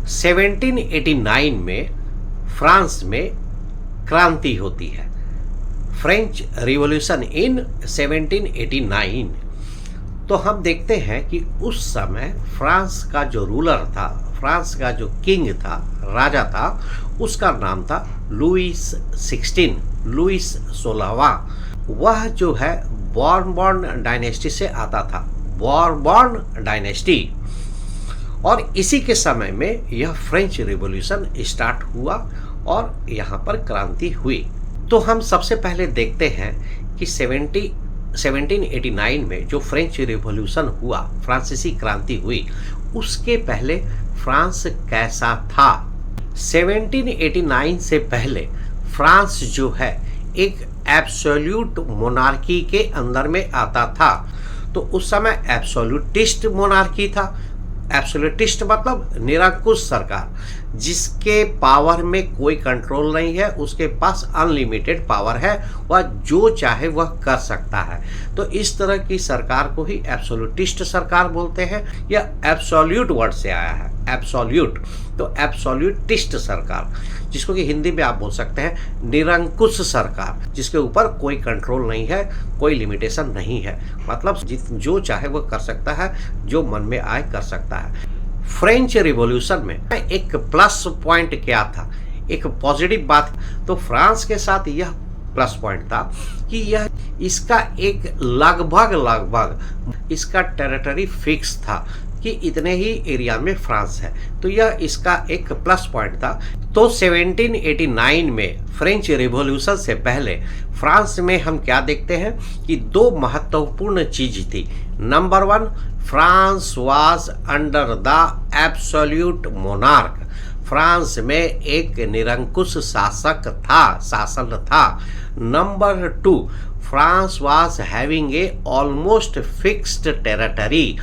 1789 में फ्रांस में क्रांति होती है, फ्रेंच रिवॉल्यूशन इन 1789। तो हम देखते हैं कि उस समय फ्रांस का जो रूलर था, फ्रांस का जो किंग था, राजा था, उसका नाम था लुईस 16वां। वह जो है बॉर्बन डायनेस्टी से आता था, बॉर्बन डायनेस्टी। और इसी के समय में यह फ्रेंच रिवॉल्यूशन स्टार्ट हुआ और यहाँ पर क्रांति हुई। तो हम सबसे पहले देखते हैं कि 1789 में जो फ्रेंच रिवॉल्यूशन हुआ, फ्रांसीसी क्रांति हुई, उसके पहले फ्रांस कैसा था। 1789 से पहले फ्रांस जो है एक एब्सोल्यूट मोनार्की के अंदर में आता था। तो उस समय एब्सोल्यूटिस्ट मोनार्की था। एब्सोल्यूटिस्ट मतलब निरंकुश सरकार, जिसके पावर में कोई कंट्रोल नहीं है, उसके पास अनलिमिटेड पावर है, वह जो चाहे वह कर सकता है। तो इस तरह की सरकार को ही एब्सोल्यूटिस्ट सरकार बोलते हैं। यह एब्सोल्यूट वर्ड से आया है, एब्सोल्यूट। तो एब्सोल्यूटिस्ट सरकार, जिसको कि हिंदी में आप बोल सकते हैं निरंकुश सरकार, जिसके ऊपर कोई कंट्रोल नहीं है, कोई लिमिटेशन नहीं है, मतलब जो चाहे वह कर सकता है, जो मन में आए कर सकता है। फ्रेंच रिवॉल्यूशन में एक प्लस पॉइंट क्या था, एक पॉजिटिव बात, तो फ्रांस के साथ यह प्लस पॉइंट था कि यह इसका एक लगभग इसका टेरिटरी फिक्स था कि इतने ही एरिया में फ्रांस है। तो यह इसका एक प्लस पॉइंट था। तो 1789 में फ्रेंच रिवॉल्यूशन से पहले फ्रांस में हम क्या देखते हैं कि दो महत्वपूर्ण चीज थी। Number 1, France was under the absolute monarch. France में एक निरंकुश शासन था। Number 2, France was having a almost fixed territory.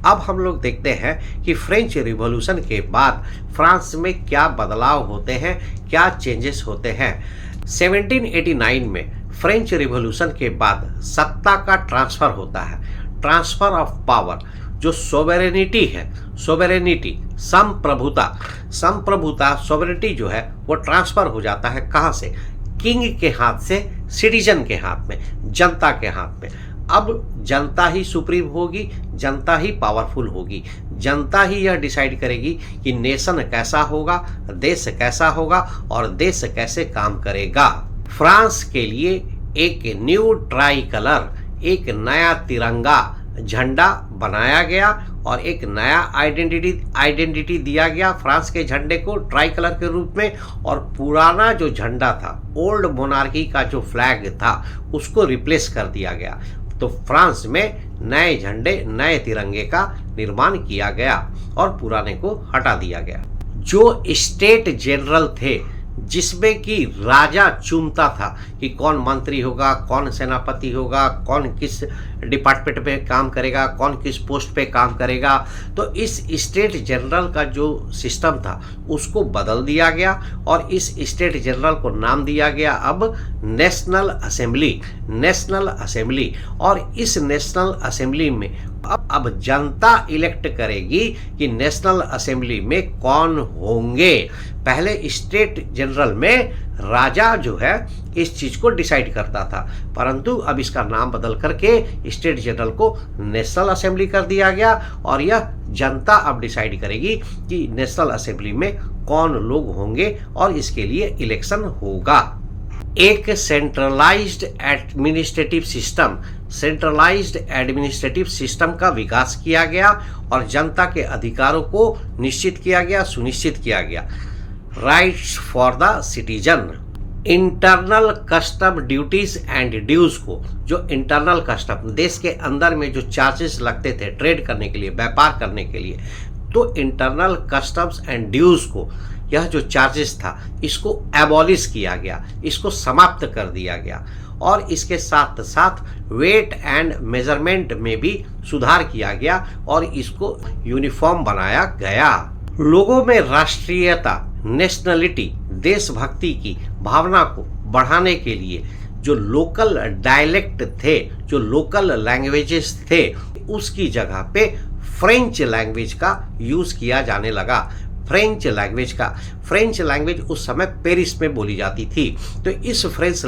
अब हम लोग देखते हैं कि फ्रेंच रिवॉल्यूशन के बाद फ्रांस में क्या बदलाव होते हैं, क्या चेंजेस होते हैं। 1789 में फ्रेंच रिवॉल्यूशन के बाद सत्ता का ट्रांसफर होता है, ट्रांसफर ऑफ पावर। जो सोवेरेनिटी है, सोवेरेनिटी संप्रभुता सोवेरेनिटी जो है वो ट्रांसफर हो जाता है। कहाँ से? किंग के हाथ से सिटीजन के हाथ में, जनता के हाथ में। अब जनता ही सुप्रीम होगी, जनता ही पावरफुल होगी, जनता ही यह डिसाइड करेगी कि नेशन कैसा होगा, देश कैसा होगा और देश कैसे काम करेगा। फ्रांस के लिए एक न्यू ट्राई कलर, एक नया तिरंगा झंडा बनाया गया और एक नया आइडेंटिटी दिया गया फ्रांस के झंडे को ट्राई कलर के रूप में। और पुराना जो झंडा था, ओल्ड मोनार्की का जो फ्लैग था, उसको रिप्लेस कर दिया गया। तो फ्रांस में नए झंडे, नए तिरंगे का निर्माण किया गया और पुराने को हटा दिया गया। जो स्टेट जनरल थे, जिसमें कि राजा चुनता था कि कौन मंत्री होगा, कौन सेनापति होगा, कौन किस डिपार्टमेंट पे काम करेगा, कौन किस पोस्ट पे काम करेगा। तो इस स्टेट जनरल का जो सिस्टम था उसको बदल दिया गया और इस स्टेट जनरल को नाम दिया गया अब नेशनल असेंबली। और इस नेशनल असेंबली में अब जनता इलेक्ट करेगी कि नेशनल असेंबली में कौन होंगे। पहले स्टेट जनरल में राजा जो है इस चीज को डिसाइड करता था, परंतु अब इसका नाम बदल करके स्टेट जनरल को नेशनल असेंबली कर दिया गया और यह जनता अब डिसाइड करेगी कि नेशनल असेंबली में कौन लोग होंगे और इसके लिए इलेक्शन होगा। एक सेंट्रलाइज्ड एडमिनिस्ट्रेटिव सिस्टम का विकास किया गया और जनता के अधिकारों को निश्चित किया गया, सुनिश्चित किया गया। Rights for the citizen, internal custom duties and dues को, जो इंटरनल कस्टम देश के अंदर में जो चार्जेस लगते थे ट्रेड करने के लिए, व्यापार करने के लिए, तो इंटरनल कस्टम्स एंड ड्यूज को, यह जो चार्जेस था इसको एबॉलिश किया गया, इसको समाप्त कर दिया गया। और इसके साथ साथ वेट एंड मेजरमेंट में भी सुधार किया गया और इसको यूनिफॉर्म बनाया गया। लोगों में राष्ट्रीयता, नेशनलिटी, देशभक्ति की भावना को बढ़ाने के लिए जो लोकल डायलेक्ट थे, जो लोकल लैंग्वेजेस थे, उसकी जगह पे फ्रेंच लैंग्वेज का यूज किया जाने लगा। फ्रेंच लैंग्वेज उस समय पेरिस में बोली जाती थी। तो इस फ्रेंच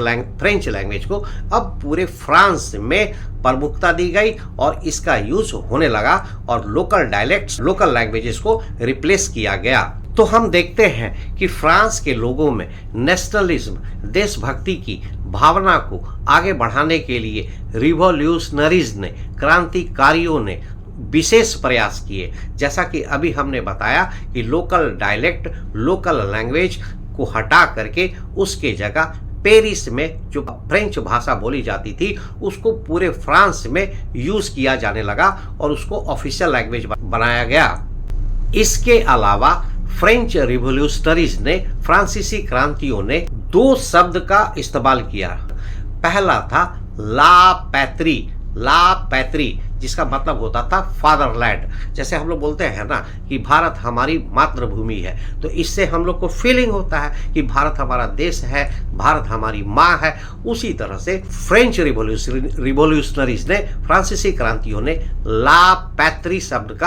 लैंग्वेज को अब पूरे फ्रांस में प्रमुखता दी गई और इसका यूज होने लगा और लोकल लैंग्वेजेस को रिप्लेस किया गया। तो हम देखते हैं कि फ्रांस के लोगों में नेशनलिज्म, देशभक्ति की भावना को आगे बढ़ाने के लिए रिवॉल्यूशनरीज ने, क्रांतिकारियों ने विशेष प्रयास किए। जैसा कि अभी हमने बताया कि लोकल डायलेक्ट, लोकल लैंग्वेज को हटा करके उसके जगह पेरिस में जो फ्रेंच भाषा बोली जाती थी उसको पूरे फ्रांस में यूज किया जाने लगा और उसको ऑफिशियल लैंग्वेज बनाया गया। इसके अलावा फ्रेंच रिवॉल्यूशनरीज ने, फ्रांसीसी क्रांतियों ने 2 शब्द का इस्तेमाल किया। पहला था ला पैत्री, जिसका मतलब होता था फादरलैंड। जैसे हम लोग बोलते हैं ना कि भारत हमारी मातृभूमि है, तो इससे हम लोग को फीलिंग होता है कि भारत हमारा देश है, भारत हमारी माँ है। उसी तरह से फ्रेंच रिवॉल्यूशनरीज ने, फ्रांसीसी क्रांतियों ने ला पैत्री शब्द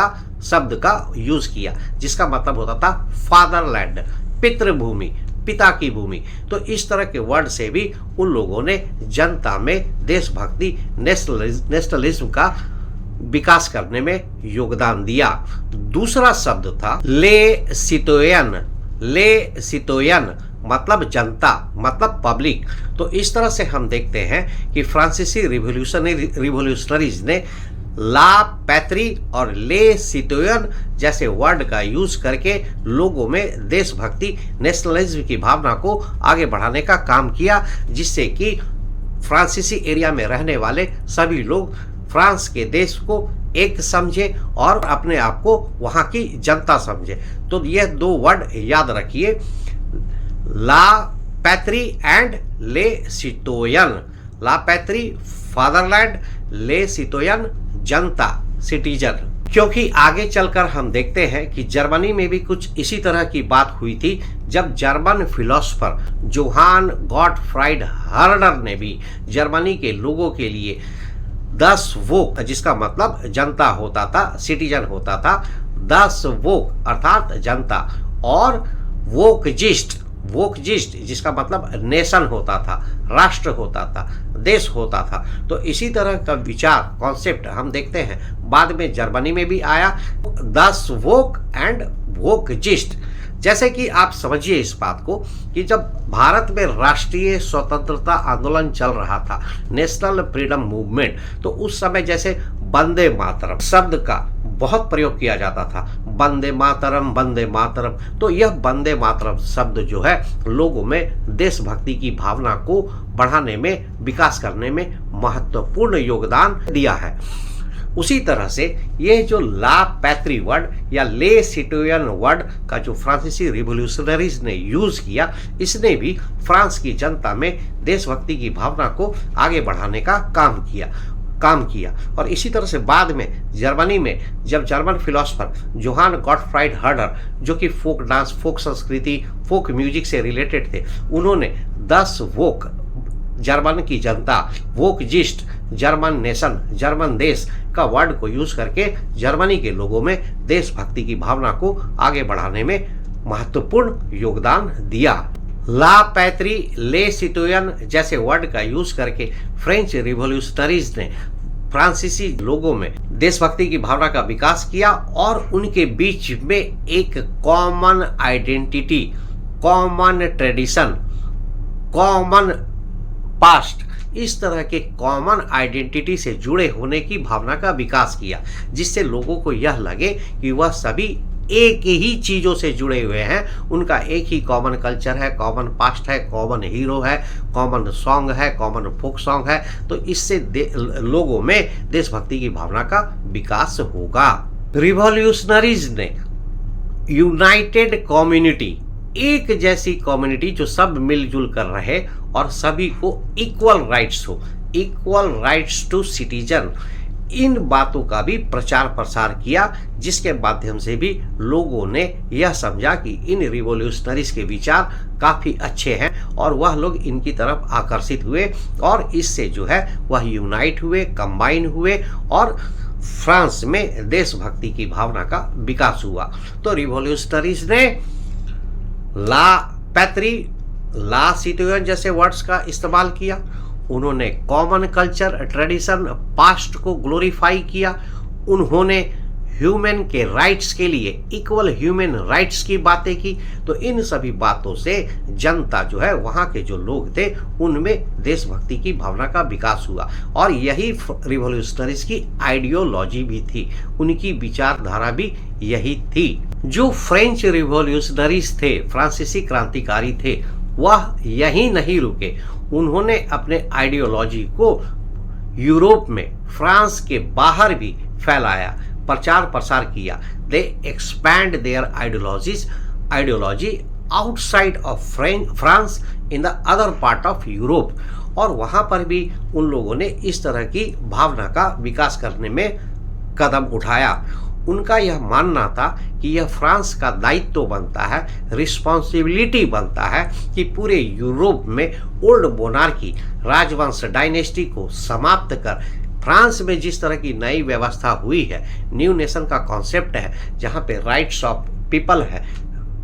का यूज किया, जिसका मतलब होता था फादरलैंड, पितृभूमि, पिता की भूमि। तो इस तरह के वर्ड से भी उन लोगों ने जनता में देशभक्ति, नेशनलिज्म का विकास करने में योगदान दिया। दूसरा शब्द था ले सितोयन, मतलब जनता, मतलब पब्लिक। तो इस तरह से हम देखते हैं कि फ्रांसीसी रिवॉल्यूशनरीज ने ला पैत्री और ले सितोयन जैसे वर्ड का यूज करके लोगों में देशभक्ति, नेशनलिज्म की भावना को आगे बढ़ाने का काम किया, जिससे कि फ्रांसीसी एरिया में रहने वाले सभी लोग फ्रांस के देश को एक समझे और अपने आप को वहाँ की जनता समझे। तो यह 2 वर्ड याद रखिए, ला पैत्री एंड ले सितोयन। ला पैत्री फादरलैंड, ले सितोयन जनता, सिटीजन। क्योंकि आगे चलकर हम देखते हैं कि जर्मनी में भी कुछ इसी तरह की बात हुई थी, जब German philosopher Johann Gottfried Herder ने भी जर्मनी के लोगों के लिए 10 वोक, जिसका मतलब जनता होता था, सिटीजन होता था, 10 वोक अर्थात जनता, और वोकजिस्ट जिसका मतलब नेशन होता था, राष्ट्र होता था, देश होता था। तो इसी तरह का विचार, कॉन्सेप्ट हम देखते हैं बाद में जर्मनी में भी आया, 10 वोक एंड वोकजिस्ट। जैसे कि आप समझिए इस बात को कि जब भारत में राष्ट्रीय स्वतंत्रता आंदोलन चल रहा था, नेशनल फ्रीडम मूवमेंट, तो उस समय जैसे वंदे मातरम शब्द का बहुत प्रयोग किया जाता था, वंदे मातरम। तो यह वंदे मातरम शब्द जो है लोगों में देशभक्ति की भावना को बढ़ाने में, विकास करने में महत्वपूर्ण योगदान दिया है। उसी तरह से यह जो ला पैत्री वर्ड या ले सिटोयन वर्ड का जो फ्रांसीसी रिवॉल्यूशनरीज ने यूज किया, इसने भी फ्रांस की जनता में देशभक्ति की भावना को आगे बढ़ाने का काम किया। और इसी तरह से बाद में जर्मनी में जब German philosopher Johann Gottfried Herder, जो कि फोक डांस, फोक संस्कृति, फोक म्यूजिक से रिलेटेड थे, उन्होंने 10 वोक जर्मन की जनता, वोकजिस्ट जर्मन नेशन, जर्मन देश का वर्ड को यूज करके जर्मनी के लोगों में देशभक्ति की भावना को आगे बढ़ाने में महत्वपूर्ण योगदान दिया। ला पैत्री, ले सिटोयन जैसे वर्ड का यूज करके फ्रेंच रिवॉल्यूशनरीज ने फ्रांसीसी लोगों में देशभक्ति की भावना का विकास किया और उनके बीच में एक common identity, common tradition, common past, इस तरह के कॉमन आइडेंटिटी से जुड़े होने की भावना का विकास किया, जिससे लोगों को यह लगे कि वह सभी एक ही चीज़ों से जुड़े हुए हैं, उनका एक ही कॉमन कल्चर है, कॉमन पास्ट है, कॉमन हीरो है, कॉमन सॉन्ग है, कॉमन फोक सॉन्ग है। तो इससे लोगों में देशभक्ति की भावना का विकास होगा। रिवॉल्यूशनरीज ने यूनाइटेड कम्युनिटी, एक जैसी कम्युनिटी जो सब मिलजुल कर रहे और सभी को इक्वल राइट्स हो, इक्वल राइट्स टू सिटीजन, इन बातों का भी प्रचार प्रसार किया, जिसके माध्यम से भी लोगों ने यह समझा कि इन रिवॉल्यूशनरीज के विचार काफ़ी अच्छे हैं और वह लोग इनकी तरफ आकर्षित हुए और इससे जो है वह यूनाइट हुए, कंबाइन हुए और फ्रांस में देशभक्ति की भावना का विकास हुआ। तो रिवॉल्यूशनरीज ने ला पैत्री, ला सिटोयन जैसे वर्ड्स का इस्तेमाल किया। उन्होंने कॉमन कल्चर, ट्रेडिशन, पास्ट को ग्लोरीफाई किया। उन्होंने ह्यूमन के राइट्स के लिए इक्वल ह्यूमन राइट्स की बातें की। तो इन सभी बातों से जनता जो है, वहाँ के जो लोग थे, उनमें देशभक्ति की भावना का विकास हुआ। और यही रिवॉल्यूशनरीज की आइडियोलॉजी भी थी, उनकी विचारधारा भी यही थी। जो फ्रेंच रिवॉल्यूशनरीज थे, फ्रांसीसी क्रांतिकारी थे, वह यही नहीं रुके। उन्होंने अपने आइडियोलॉजी को यूरोप में, फ्रांस के बाहर भी फैलाया, प्रचार प्रसार किया। दे expand there ideology outside of France in the other part of Europe. और वहाँ पर भी उन लोगों ने इस तरह की भावना का विकास करने में कदम उठाया। उनका यह मानना था कि यह फ्रांस का दायित्व बनता है, रिस्पॉन्सिबिलिटी बनता है कि पूरे यूरोप में ओल्ड मोनार्की, राजवंश, डायनेस्टी को समाप्त कर फ्रांस में जिस तरह की नई व्यवस्था हुई है, न्यू नेशन का कॉन्सेप्ट है, जहाँ पे राइट्स ऑफ पीपल है,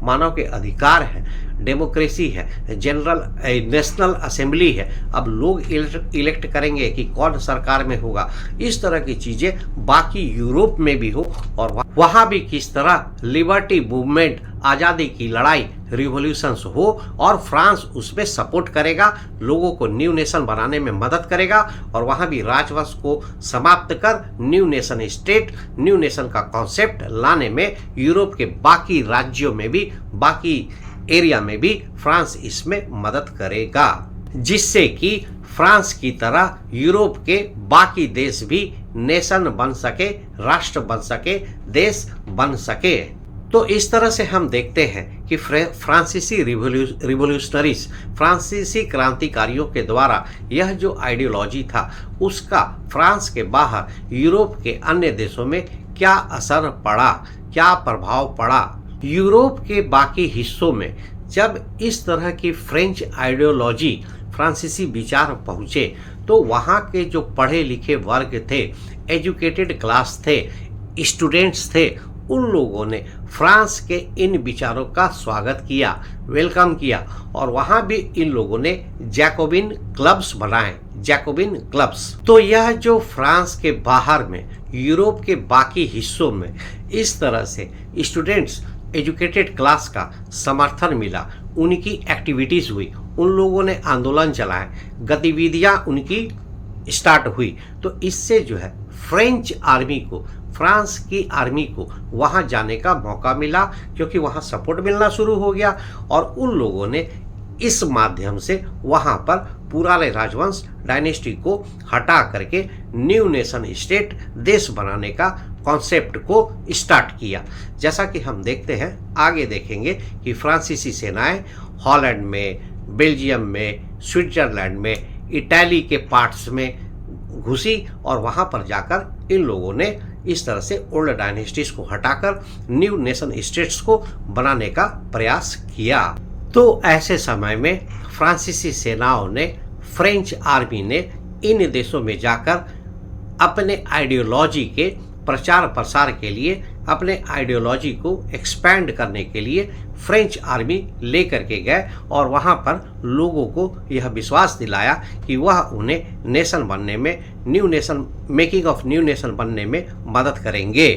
मानव के अधिकार है, डेमोक्रेसी है, जनरल नेशनल असेंबली है, अब लोग इलेक्ट करेंगे कि कौन सरकार में होगा, इस तरह की चीज़ें बाकी यूरोप में भी हो। और वहाँ भी किस तरह लिबर्टी मूवमेंट, आज़ादी की लड़ाई, रिवॉल्यूशंस हो, और फ्रांस उसमें सपोर्ट करेगा, लोगों को न्यू नेशन बनाने में मदद करेगा। और वहाँ भी राजवंश को समाप्त कर new nation state, new nation का कॉन्सेप्ट लाने में यूरोप के बाकी राज्यों में भी, बाकी एरिया में भी फ्रांस इसमें मदद करेगा, जिससे कि फ्रांस की तरह यूरोप के बाकी देश भी नेशन बन सके, राष्ट्र बन सके, देश बन सके। तो इस तरह से हम देखते हैं कि फ्रांसीसी रिवॉल्यूशनरीज, फ्रांसीसी क्रांतिकारियों के द्वारा यह जो आइडियोलॉजी था, उसका फ्रांस के बाहर यूरोप के अन्य देशों में क्या असर पड़ा, क्या प्रभाव पड़ा। यूरोप के बाकी हिस्सों में जब इस तरह की फ्रेंच आइडियोलॉजी, फ्रांसीसी विचार पहुँचे, तो वहाँ के जो पढ़े लिखे वर्ग थे, एजुकेटेड क्लास थे, स्टूडेंट्स थे, उन लोगों ने फ्रांस के इन विचारों का स्वागत किया, वेलकम किया। और वहाँ भी इन लोगों ने जैकोबिन क्लब्स बनाए, जैकोबिन क्लब्स। तो यह जो फ्रांस के बाहर में, यूरोप के बाकी हिस्सों में इस तरह से स्टूडेंट्स, एजुकेटेड क्लास का समर्थन मिला, उनकी एक्टिविटीज़ हुई, उन लोगों ने आंदोलन चलाए, गतिविधियाँ उनकी स्टार्ट हुई। तो इससे जो है फ्रेंच आर्मी को, फ्रांस की आर्मी को वहाँ जाने का मौका मिला, क्योंकि वहाँ सपोर्ट मिलना शुरू हो गया। और उन लोगों ने इस माध्यम से वहाँ पर पुराने राजवंश, डायनेस्टी को हटा करके न्यू नेशन स्टेट, देश बनाने का कॉन्सेप्ट को स्टार्ट किया। जैसा कि हम देखते हैं, आगे देखेंगे कि फ्रांसीसी सेनाएं हॉलैंड में, बेल्जियम में, स्विट्जरलैंड में, इटली के पार्ट्स में घुसी, और वहाँ पर जाकर इन लोगों ने इस तरह से ओल्ड डायनेस्टीज को हटाकर न्यू नेशन स्टेट्स को बनाने का प्रयास किया। तो ऐसे समय में फ्रांसीसी सेनाओं ने, फ्रेंच आर्मी ने इन देशों में जाकर अपने आइडियोलॉजी के प्रचार प्रसार के लिए, अपने आइडियोलॉजी को एक्सपैंड करने के लिए फ्रेंच आर्मी लेकर के गए, और वहाँ पर लोगों को यह विश्वास दिलाया कि वह उन्हें नेशन बनने में, new nation, making of new nation बनने में मदद करेंगे।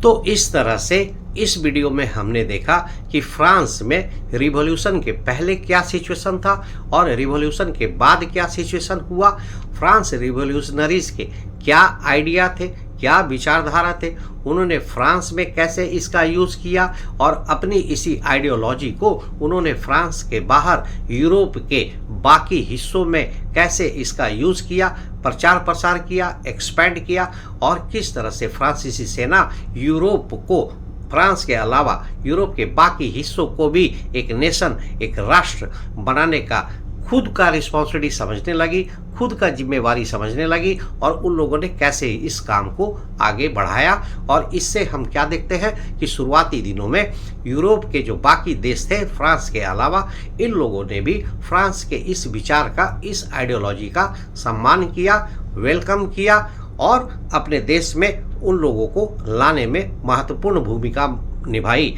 तो इस तरह से इस वीडियो में हमने देखा कि फ्रांस में रिवॉल्यूशन के पहले क्या सिचुएशन था और रिवॉल्यूशन के बाद क्या सिचुएशन हुआ। फ्रांस रिवॉल्यूशनरीज के क्या आइडिया थे, क्या विचारधारा थे, उन्होंने फ्रांस में कैसे इसका यूज़ किया, और अपनी इसी आइडियोलॉजी को उन्होंने फ्रांस के बाहर यूरोप के बाकी हिस्सों में कैसे इसका यूज़ किया, प्रचार प्रसार किया, एक्सपैंड किया, और किस तरह से फ्रांसीसी सेना यूरोप को, फ्रांस के अलावा यूरोप के बाकी हिस्सों को भी एक नेशन, एक राष्ट्र बनाने का खुद का रिस्पॉन्सिबिलिटी समझने लगी, खुद का जिम्मेवारी समझने लगी, और उन लोगों ने कैसे इस काम को आगे बढ़ाया। और इससे हम क्या देखते हैं कि शुरुआती दिनों में यूरोप के जो बाकी देश थे, फ्रांस के अलावा, इन लोगों ने भी फ्रांस के इस विचार का, इस आइडियोलॉजी का सम्मान किया, वेलकम किया, और अपने देश में उन लोगों को लाने में महत्वपूर्ण भूमिका निभाई।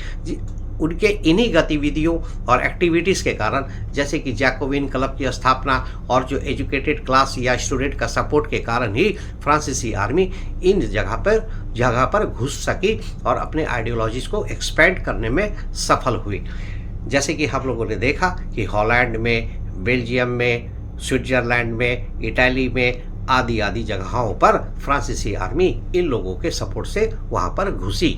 उनके इन्हीं गतिविधियों और एक्टिविटीज़ के कारण, जैसे कि जैकोबिन क्लब की स्थापना और जो एजुकेटेड क्लास या स्टूडेंट का सपोर्ट के कारण ही फ्रांसीसी आर्मी इन जगह पर घुस सकी और अपने आइडियोलॉजीज़ को एक्सपेंड करने में सफल हुई। जैसे कि हम लोगों ने देखा कि हॉलैंड में, बेल्जियम में, स्विट्ज़रलैंड में, इटली में आदि जगहों पर फ्रांसीसी आर्मी इन लोगों के सपोर्ट से वहाँ पर घुसी।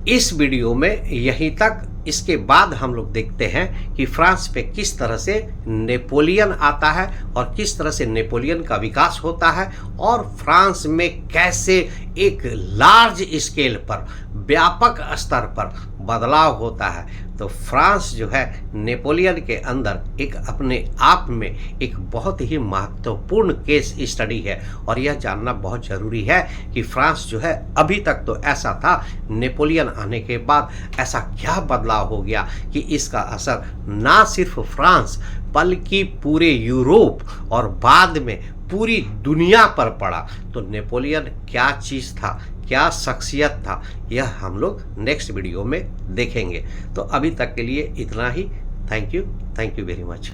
इस वीडियो में यहीं तक। इसके बाद हम लोग देखते हैं कि फ्रांस पे किस तरह से नेपोलियन आता है और किस तरह से नेपोलियन का विकास होता है और फ्रांस में कैसे एक लार्ज स्केल पर, व्यापक स्तर पर बदलाव होता है। तो फ्रांस जो है नेपोलियन के अंदर एक अपने आप में एक बहुत ही महत्वपूर्ण केस स्टडी है और यह जानना बहुत ज़रूरी है कि फ्रांस जो है अभी तक तो ऐसा था, नेपोलियन आने के बाद ऐसा क्या बदलाव हो गया कि इसका असर ना सिर्फ फ्रांस बल्कि पूरे यूरोप और बाद में पूरी दुनिया पर पड़ा। तो नेपोलियन क्या चीज़ था, क्या शख्सियत था, यह हम लोग नेक्स्ट वीडियो में देखेंगे। तो अभी तक के लिए इतना ही। Thank you very much.